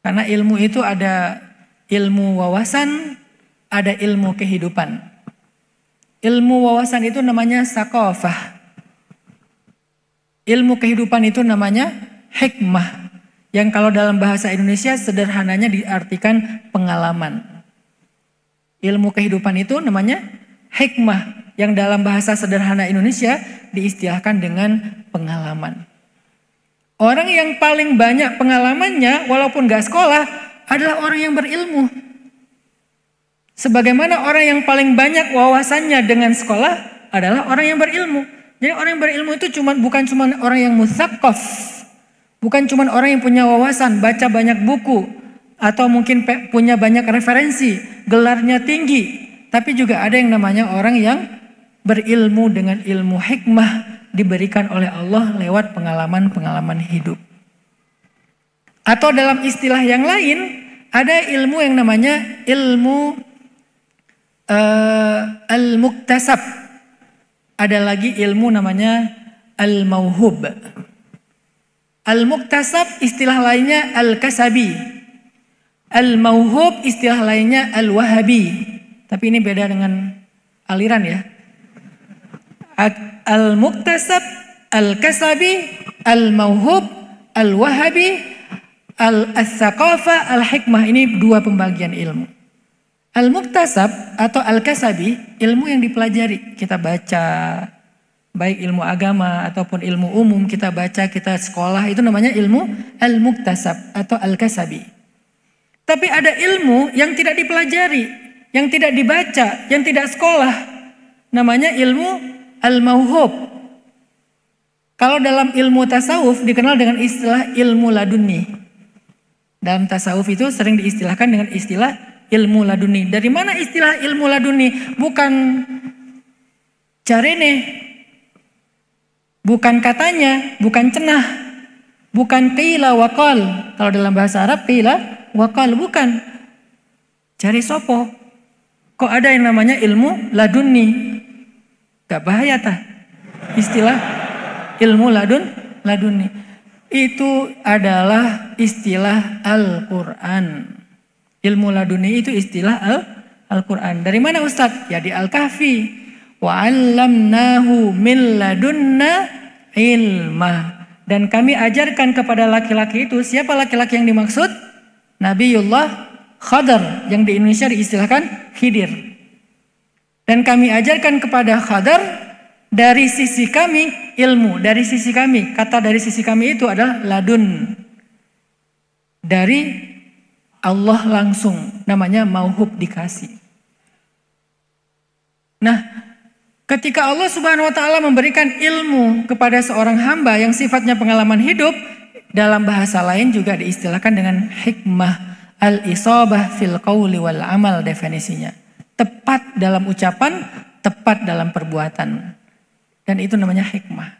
Karena ilmu itu ada ilmu wawasan, ada ilmu kehidupan. Ilmu wawasan itu namanya saqafah. Ilmu kehidupan itu namanya hikmah. Yang kalau dalam bahasa Indonesia sederhananya diartikan pengalaman. Ilmu kehidupan itu namanya hikmah. Yang dalam bahasa sederhana Indonesia diistilahkan dengan pengalaman. Orang yang paling banyak pengalamannya walaupun gak sekolah adalah orang yang berilmu. Sebagaimana orang yang paling banyak wawasannya dengan sekolah adalah orang yang berilmu. Jadi orang yang berilmu itu bukan cuma orang yang mutsaqaf. Bukan cuma orang yang punya wawasan, baca banyak buku. Atau mungkin punya banyak referensi, gelarnya tinggi. Tapi juga ada yang namanya orang yang berilmu dengan ilmu hikmah diberikan oleh Allah lewat pengalaman-pengalaman hidup. Atau dalam istilah yang lain, ada ilmu yang namanya ilmu al-muktasab. Ada lagi ilmu namanya al-mauhub. Al-muktasab istilah lainnya al-kasabi. Al-mauhub istilah lainnya al-wahabi. Tapi ini beda dengan aliran ya. Al-muktasab, al-kasabi, al-mauhub, al-wahabi, al-thaqafah, al-hikmah. Ini dua pembagian ilmu. Al-muktasab atau al-kasabi, ilmu yang dipelajari. Kita baca, baik ilmu agama ataupun ilmu umum kita baca, kita sekolah. Itu namanya ilmu al-muktasab atau al-kasabi. Tapi ada ilmu yang tidak dipelajari, yang tidak dibaca, yang tidak sekolah. Namanya ilmu al-mauhub. Kalau dalam ilmu tasawuf dikenal dengan istilah ilmu laduni. Dalam tasawuf itu sering diistilahkan dengan istilah ilmu laduni. Dari mana istilah ilmu laduni? Bukan carene, bukan katanya, bukan cenah, bukan qila wa qal. Kalau dalam bahasa Arab qila wa qal, bukan. Cari sopo. Kok ada yang namanya ilmu laduni? Gak bahaya tah? Istilah ilmu laduni. Itu adalah istilah Al-Quran. Ilmu laduni itu istilah Al-Quran. Dari mana Ustadz? Ya di Al-Kahfi. Wa 'allamnahu min ladunna ilmah. Dan kami ajarkan kepada laki-laki itu, siapa laki-laki yang dimaksud? Nabiullah Khadar, yang di Indonesia diistilahkan Khidir. Dan kami ajarkan kepada Khadar dari sisi kami ilmu, dari sisi kami. Kata dari sisi kami itu adalah ladun. Dari Allah langsung, namanya mauhub, dikasih. Nah, ketika Allah Subhanahu wa taala memberikan ilmu kepada seorang hamba yang sifatnya pengalaman hidup, dalam bahasa lain juga diistilahkan dengan hikmah, al-isabah fil qawli wal amal definisinya. Tepat dalam ucapan, tepat dalam perbuatan. Dan itu namanya hikmah.